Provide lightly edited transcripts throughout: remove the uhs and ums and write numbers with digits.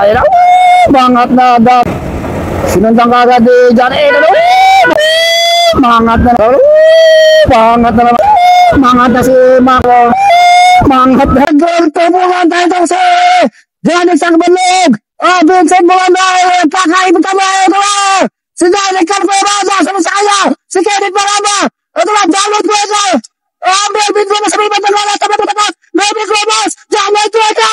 Ayan na. Mangat na agad. Sinundan ka agad ni Johnny. Mangat na. Mangat na. Mangat na si Mako. Mangat na. Goal to mga tayo si Johnny Sagbalog. Vincent Buwanay. Pakain mo tayo. Si Johnny Carperaza. Sa Masaya. Si Kenneth Marama. Ito ba? Download ko ito. Melvin Gomez sa may bandang tapat. Melvin Gomez. Johnny Tuweka.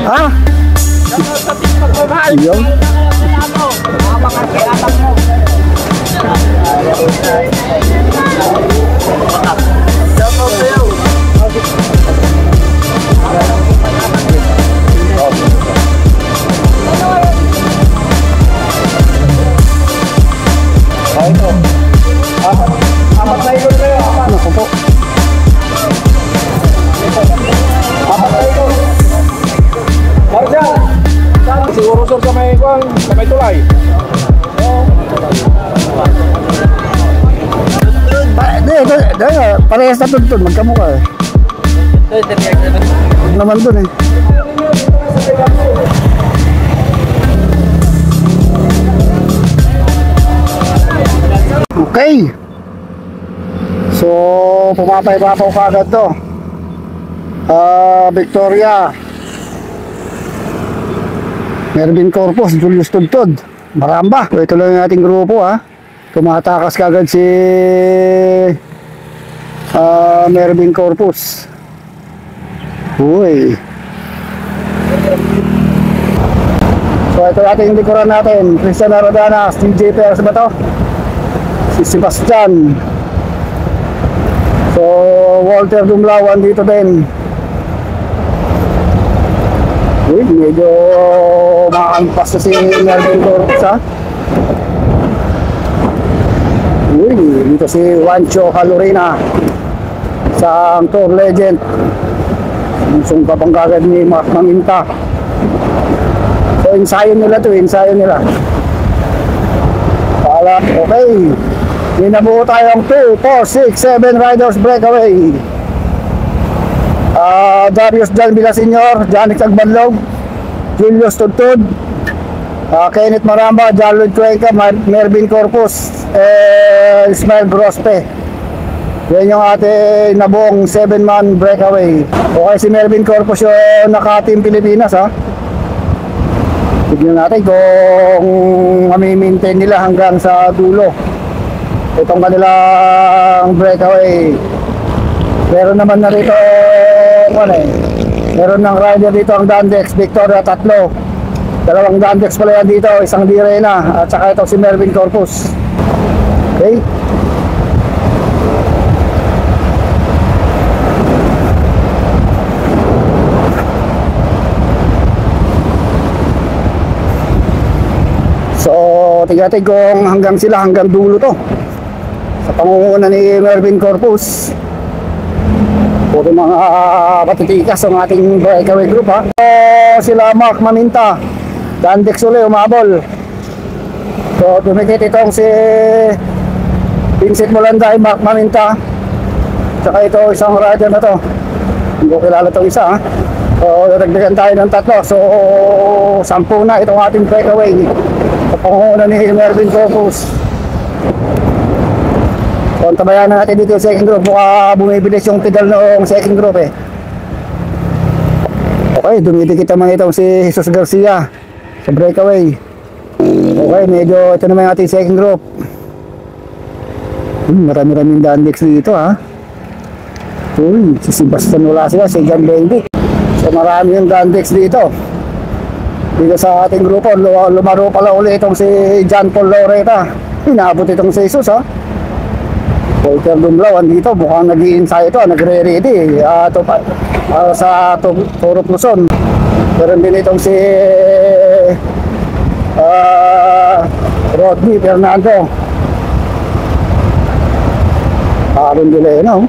Ha? Sa TikTok mo mahal. Yung mga kilala mo. Siguro sir sa may tulay. Parehas na tuntun, magkamukha eh. Huwag naman dun eh. Okay. So, pumapay-papaw ka agad to. Victoria, Mervin Corpus, Julius Tudtod, Maramba. So, ito lang yung ating grupo ha. Tumatakas kagad si Mervin Corpus. Uy. So ito ating likuran natin. Cristian Arodana, TJ Perez ba to? Si Sebastian. So Walter Dumlawan dito din. Uy, medyo makampas na si Mervin Corpus ha. Uy, dito si Juancho Calorina, isang tour legend. Sungka pang kagad ni Mark Maminta. So ensayo nila to, ensayo nila. Okay, may nabuo tayong 2, 4, 6, 7 riders breakaway. Darius Jan Villaseñor, Janik Agbanlog, Julius Tudtod, Kenneth Maramba, Jarlod Cuenca, Mervin Corpus, Ismael Grospe. Yan yung ating nabuong 7-man breakaway. Okay, si Mervin Corpus yung naka-team Pilipinas ha. Tignan natin kung mami-maintain nila hanggang sa dulo itong kanilang breakaway. Meron naman na rito meron ng rider dito ang Dandex Victoria, tatlo. Dalawang Dandex pala yan dito, isang Direna at saka ito si Mervin Corpus. Okay. So, tignan kung hanggang dulo to. Sa pangunguna ni Mervin Corpus. Puro mga patitikas ang ating breakaway group ha. Sila Mark Maminta, Dandex uli umabol. So, dumikit itong si Vincent Molanday, Mark Maminta. Tsaka ito isang rider na to. Hindi ko kilala itong isa ha. So, dadagdagan tayo ng tatlo. So, 10 na itong ating breakaway. Sa pangunguna ni Mervin Corpus. So, tabayan na natin dito yung second group. Baka bumibilis yung pedal noong second group eh. Okay, dumidikit naman itong si Jesus Garcia sa breakaway. Okay, medyo ito naman yung ating second group. Marami-raming Dandex dito ha. Uy, si Sebastian wala sila, si John Bendick. So marami yung Dandex dito. Dito sa ating grupo, lumaro pala ulit itong si John Paul Loreta. Inaabot itong si Jesus ha. Walter Dumlawan dito, mukhang nag-i-ensayo ito, nagre-ready sa Toro Luzon. Meron din itong si Rodney Fernando, Aaron Dileno.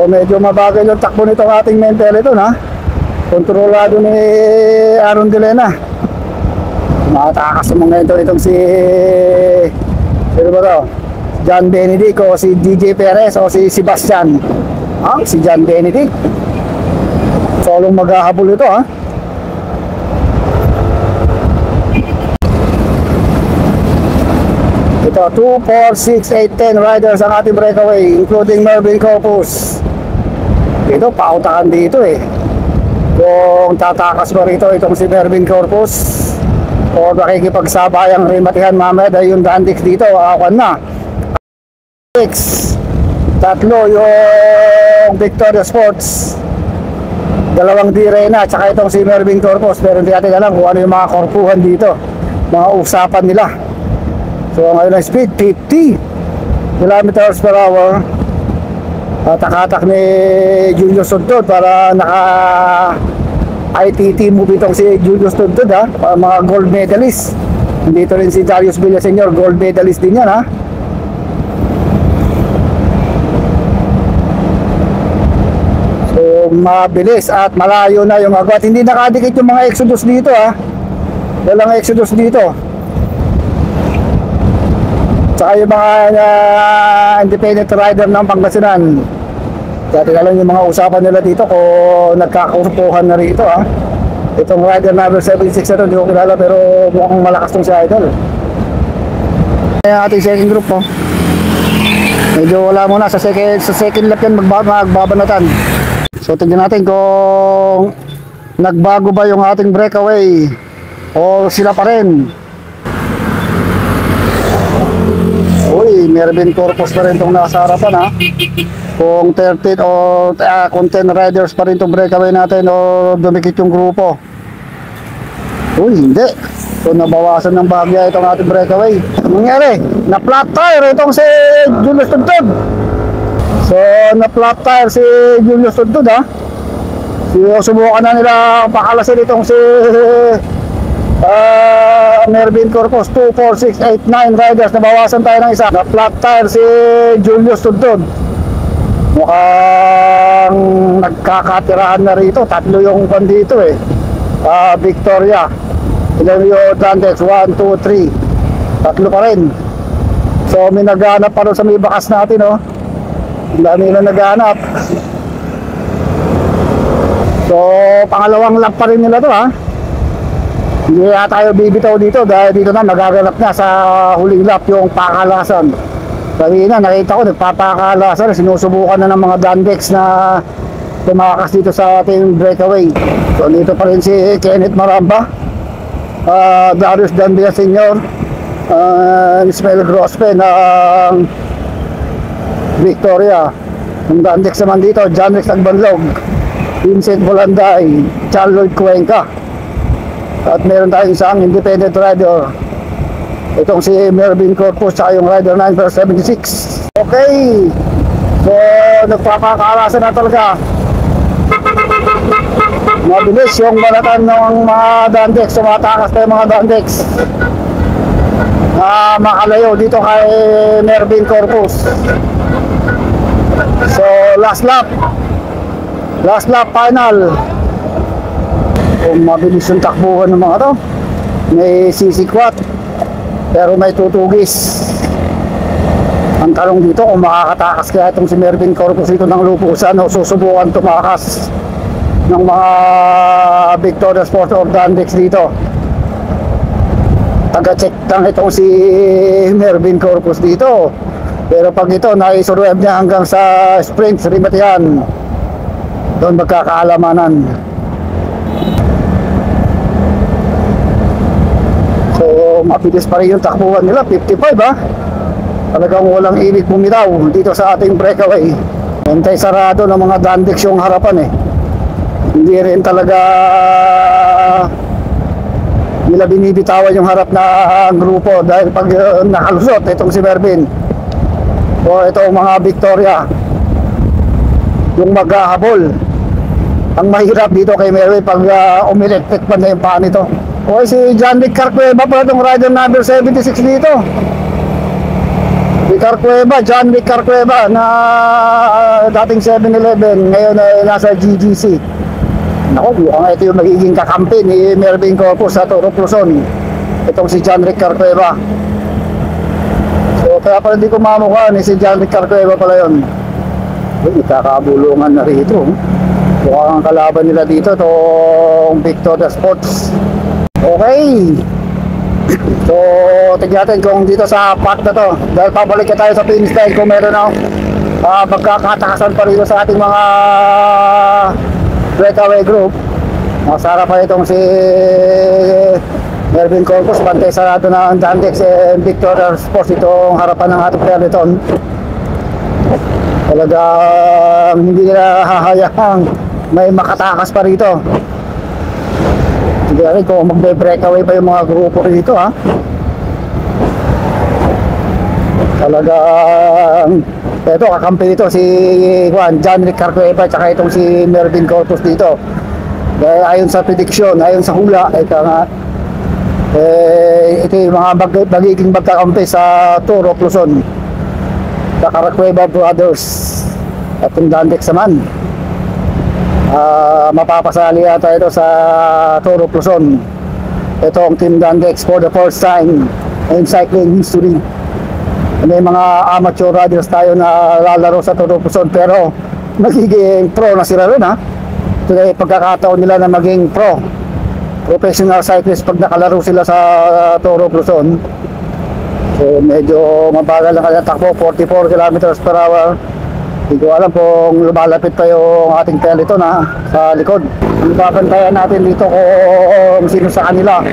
So medyo mabagal yung takbo nitong ating main peloton ha. Kontrolado ni Aaron Delena. Makatakas mo ngayon itong si sino ba to? John Benedict o si DJ Perez o si Sebastian. Si John Benedict. Solong maghahabol ito ha. Ito 2, 4, 6, 8, 10 riders ang ating breakaway including Mervin Corpus. Ito pautakan dito eh. Kung tatakas mo rito itong si Mervin Corpus o makikipagsabayang rimatihan mamaya dahil yung Dandix dito awan na. 6 tatlo yung Victoria Sports, dalawang Direna tsaka itong si Mervin Corpus. Pero hindi natin alam kung ano yung mga korpuhan dito, mga usapan nila. So ngayon ang speed 50 kilometers per hour. Takatak ni Julius Tuntod para naka ITT move itong si Julius Tuntod ha, para mga gold medalist. Dito rin si Darius Villaseñor, gold medalist din yan ha. So mabilis at malayo na yung agwat. Hindi nakadikit yung mga Exodus dito ha. Walang Exodus dito. Saka yung mga independent rider ng Pangasinan. Dati na lang yung mga usapan nila dito kung nagkakaurpuhan na rito ha. Itong rider number 76 na ito, hindi ko kilala pero mukhang malakas tong si Idol. Ayan ating second group po. Medyo wala muna sa second lap yan magbabanatan. So tignan natin kung nagbago ba yung ating breakaway o sila pa rin. Uy, Mervin Corpus pa rin itong nasa harapan ha. Kung 13 o kung 10 riders pa rin itong breakaway natin o dumikit yung grupo. Uy, hindi. So nabawasan ng bahagya itong ating breakaway. Anong nangyari? Na-flat tire itong si Julius Tuntod. So na-flat tire si Julius Tuntod ha. Subukan na nila pakalasin itong si Mervin Corpus. 2, 4, 6, 8, 9 riders. Nabawasan tayo ng isa. Na-flat tire si Julius Tuntod. Mukhang nagkakatirahan na rito. Tatlo yung pan dito eh. Victoria. Ilan yung Dandex? 1, 2, 3. Tatlo pa rin. So may naghanap pa rin sa may bakas natin oh. Ang dami na naghanap. So pangalawang lap pa rin nila to ha. Hindi na tayo bibitaw dito dahil dito na magaganap na sa huling lap yung pakalasan. Kanina nakita ko nagpapakalasan, sinusubukan na ng mga Dandex na tumakas dito sa ating breakaway. So dito pa rin si Kenneth Maramba, Darius Danbia Sr., Ismael Grospe ng Victoria. Ang Dandex naman dito, John Rex Agbanlog, Vincent Bolanday, Charlotte Cuenca. At meron tayong isang independent rider, itong si Mervin Corpus sa yung rider 976. Okay, so nagpapakalasan na talaga. Mabilis yung balatan ng mga Dandex. Sumatakas tayo mga Dandex na makalayo dito kay Mervin Corpus. So last lap final. Kung mabilis yung takbuhan ng mga to, may sisikwat pero may tutugis. Ang talong dito kung makakatakas kaya itong si Mervin Corpus ito ng lupusan o susubukan tumakas ng mga Victoria Sports or Dandex dito. Taga-check lang itong si Mervin Corpus dito. Pero pag ito naisurvive niya hanggang sa sprint rimatihan, doon magkakaalamanan. So mabilis pa rin yung takbuhan nila, 55 ha. Talagang walang init bumitaw dito sa ating breakaway. Hintay sarado ng mga Dandex yung harapan eh. Hindi rin talaga nila binibitawan yung harap na grupo dahil pag nakalusot itong si Mervin o itong mga Victoria yung maghahabol. Ang mahirap dito kay Mervin pag umiliktik pa na yung paa nito. O si John Vic Carcueva pa itong rider number 76 dito. Carcueva, John Rick Carcueva na dating 7-Eleven, ngayon ay nasa GGC. Naku, ito yung magiging kakampi ni Mervin Corpus sa Turok Luzon. Itong si John Rick Carcueva. So kaya pala hindi ko mamukha ni si John Rick Carcueva pala yun. Ikakabulungan na rito. Mukhang ang kalaban nila dito itong Victoria Sports. Okay. So tignan natin kung dito sa part na to, dahil pabalik na tayo sa finish line kung meron na magkakatakasan pa rito sa ating mga breakaway group. Masarap pa itong si Mervin Corpus, bantay sarado ng Dandex and Victoria Sports itong harapan ng ating peloton. Talagang hindi nila hahayang may makatakas pa rito. Hindi rin kung magbe-breakaway pa yung mga grupo rito ha. Talagang ito kakampi dito si John Rick Carcueva at saka itong si Mervin Corpus dito. Dahil ayon sa prediction, ayon sa hula, ito nga ito yung mga magiging magkakampi sa Turok Luzon, the Carcueva Brothers at yung Dandex naman. Mapapasali yata ito sa Turok Luzon. Ito ang Team Dandex for the first time in cycling history. May mga amateur riders tayo na lalaro sa Turok Luzon, pero magiging pro na sila rin ha. Ito na yung pagkakataon nila na maging professional cyclist pag nakalaro sila sa Turok Luzon. So medyo mabagal ang kanyang takbo, 44 kilometers per hour. Hindi ko alam kung lumalapit pa yung ating peloton na sa likod. Ibabantayan natin dito kung sino sa kanila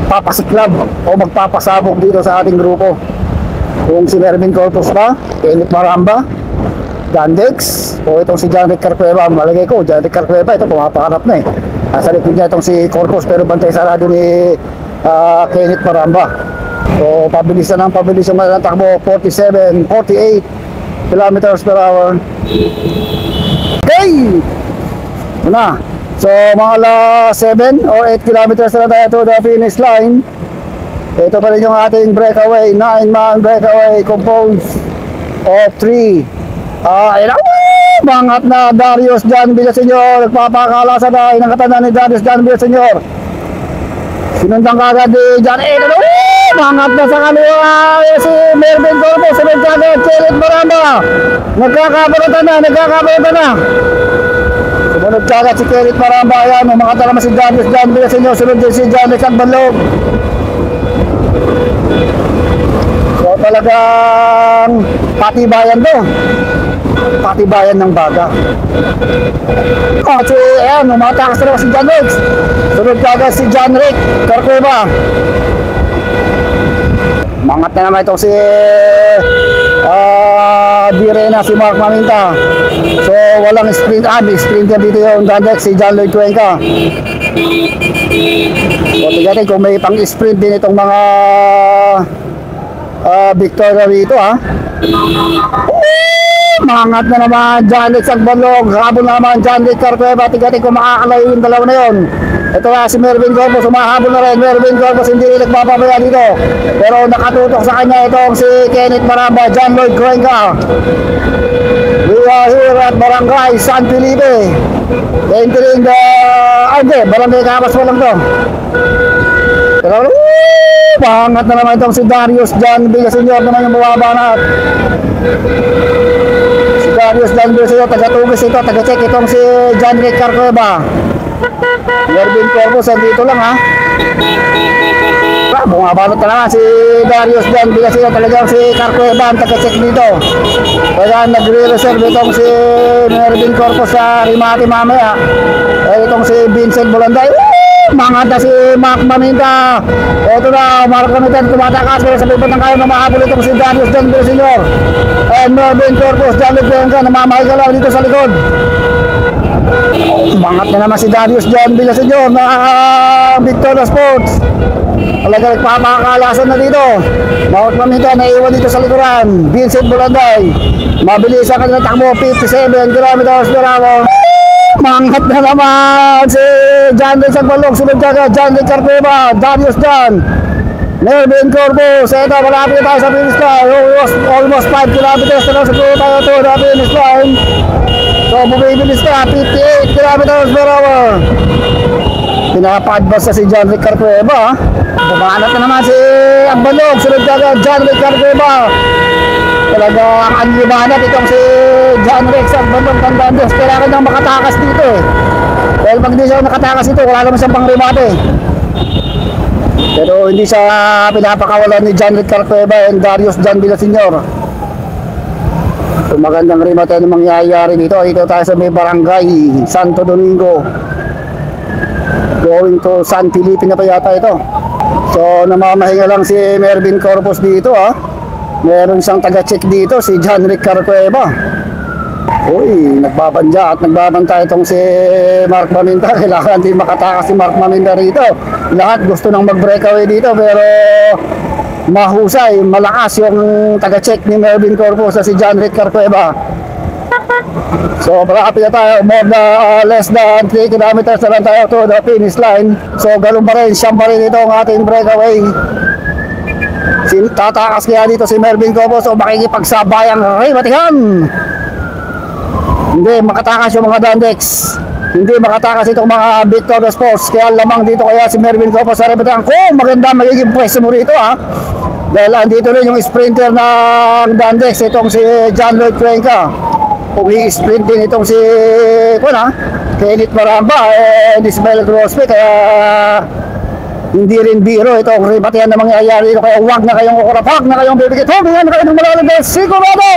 magpapasiklab o magpapasabog dito sa ating grupo. Kung si Mervin Corpus ba, Kenneth Maramba, Dandex, o itong si John Rick Carcueva. Malagay ko, John Rick Carcueva, ito pumapakarap na eh. Nasa likod niya itong si Corpus, pero bantay sarado ni Kenneth Maramba. So pabilisan ng takbo, 47, 48 kilometers per hour. Okay! Muna. So mga 7 or 8 kilometers na tayo to the finish line. Ito pa rin yung ating breakaway, 9-man breakaway composed of 3. Ayan na, mangat na Darius John Villaseñor. Nagpapakalasan na inangatan ni Darius John Villaseñor. Sinundang kagad ni John Eno. Mangat na sa kaliwa si Mervin Corpus. Sunod kagad Kenneth Maramba. Nagkakabalutan na. Sumunod kagad si Kenneth Maramba. Ayan, umakata naman si Darius John Villaseñor. Sunod din si John Rick Carcueva. So talagang patibayan to. Patibayan ng baga. Si ayan, umatakas na si John Rick. Sunod kagad si John Rick Carcueva. Mangat na naman itong si Direna, si Mark Maminta. So walang sprint, may sprinter dito yung Dandex, si John Lloyd Cuenca. So tignan kung may pang sprint din itong mga Victoria rito ha. Mangat na naman John Rick Agbalog. Habol na naman John Rick Carcueva. Tignan kung makakalayo yung dalawa na yun. Ito na si Mervin Corpus, humahabol na rin. Mervin Corpus hindi rin nagpapabaya dito, pero nakatutok sa kanya itong si Kenneth Maramba, John Lloyd Cuenca. We are here at Barangay San Felipe, entering the Barangay Camas mo lang to. Pero pangat na naman itong si Darius John Villaseñor naman yung bumabanat. Si Darius John Villaseñor, taga-tugis ito, taga-check itong si John Rick Carcueva. Mervin Corpus dito lang ha. Bumabanot na naman si Darius John Villaseñor. Talagang si Carcueva ang taga-check dito. Kaya nagre-reserve itong si Mervin Corpus sa Rimati mamaya. Itong si Vincent Bolanday. Mangat na si Mark Maminta. Ito na, Mark Maminta tumatakas. Pero sa lipat ng kayo na mahabol itong si Darius John Villaseñor. And Mervin Corpus, John Lloyd Cuenca, namamahay ka lang dito sa likod. Mangat na naman si Darius John Villaseñor na Victoria Sports. Talaga nagpapakalasan na dito. Mark Maminta naiwan dito sa likuran. Vincent Bolanday, mabilis ang kanilang takbo, 57 kilometers per hour. Mangat na naman si John Rick Agbalog. Sunod ka John Rick Carcueva, Darius John Mervin Corpus. Ito, malapit tayo sa finish line. Almost 5 kilometers na lang siguro tayo to na finish line. So, bumibilis na, 58 kilometers per hour. Pinapa-advance na si John Rick Carcueva. Bumanat na naman si Agbalog. Sunod ka John Rick Carcueva. Talaga ang limanat itong si John Rick sa Agbalog. Tandaan Diyos, kailangan niyang makatakas dito eh. Dahil pag hindi siya nakatakas dito, wala naman siyang pang-remate. Pero hindi siya pinapakawalan ni John Rick Carcueva and Darius John Villaseñor. So, magandang remate na mangyayari dito. Dito tayo sa may barangay Santo Domingo. Going to San Felipe na pa yata ito. So namamahinga lang si Mervin Corpus dito ha. Meron siyang taga-check dito si John Rick Carcueva. Uy, nagbabandya at nagbabantay itong si Mark Maminda. Kailangan din makatakas si Mark Maminda rito. Lahat gusto nang mag-breakaway dito pero mahusay, malakas yung taga-check ni Mervin Corpus sa si John Rick Carcueva. So malapit na tayo, less than 3 kilometers na lang tayo to the finish line. So ganun pa rin, siyam pa rin ito ang ating breakaway. Tatakas kaya dito si Mervin Corpus o makikipagsabayang rematihan. Hindi makatakas yung mga Dandex, hindi makatakas itong mga Victoria Sports. Kaya lamang dito kaya si Mervin Corpus sa rematihan. Kung maganda magiging pwesto mo rito ha. Dahil andito rin yung sprinter ng Dandex, itong si John Lloyd Cuenca. Kung i-sprint din itong si Kenneth Maramba and Ismael Grospe, kaya hindi rin biro itong rebatihan na mangyayari dito. Kaya huwag na kayong kukurap, huwag na kayong bibigit, huwag na kayong malalim dahil sigurado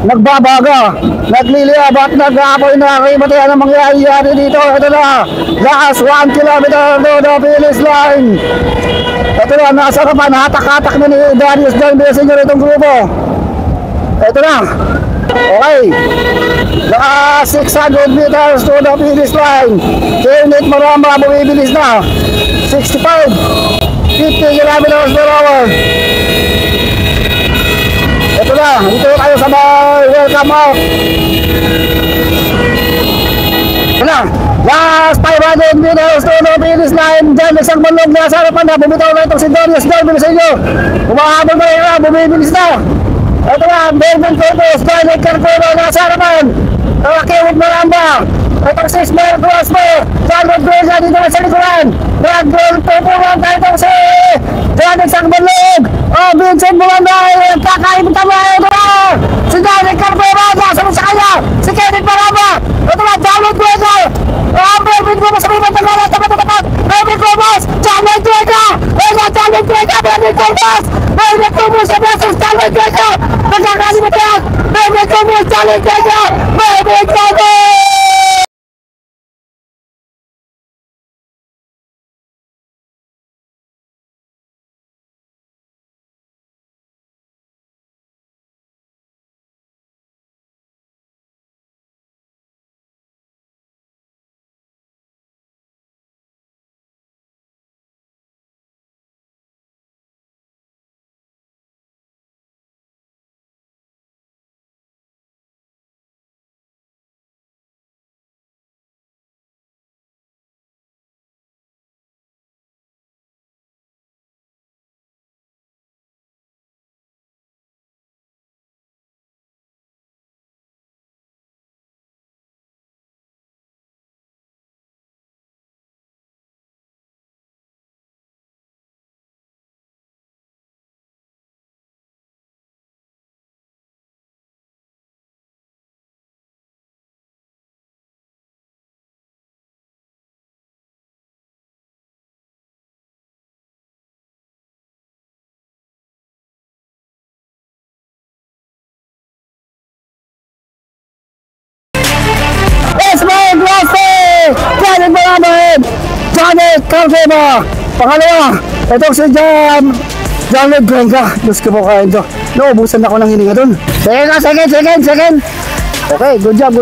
nagbabaga, nagliliyab at nag-aapoy na rebatihan na mangyayari dito. Ito na, last 1 kilometer to the finish line. Ito na, nasa kapan, hatak-hatak na ni Darius John Villaseñor itong grupo. Ito na. Okay, naka 600 meters to the finish line. Kenneth Maramba bumibilis na 65, 50 kilometers per hour. Ito na, dito tayo sa may welcome out. Ito na, last 500 meters to the finish line. Diyan isang manlog na sa harapan na bumitaw na itong si Darius John Villaseñor. Umahabol na yun, bumibilis na. Ito na, Mervin Corpus, John Rick Carcueva na sa harapan. Kenneth Maramba. Itong si Ismael Grospe, John Lloyd Cuenca dito na sa likuran. Nag-tuturuan tayo itong si John Rick Sangbalog. Vincent Bulanda, kakaibita mo ito na. Si John Rick Carcueva, nasunod sa kanya. Si Kenneth Maramba. Ito na, John Lloyd Cuenca. Mervin Corpus, sa may matagalan, tapat-tapat. Mervin Corpus, John Lloyd Cuenca. John Lloyd Cuenca, Mervin Corpus. Mervin Corpus, versus John Lloyd Cuenca. Magkakalimutan yan. Mervin Corpus, John Lloyd Cuenca. Mervin Corpus. Kenneth Maramba, John Rick Carcueva. Pangalawa, itong si John Lloyd Cuenca. Diyos ko po kain to. Naubusan ako ng hininga dun. Second. Okay, good job.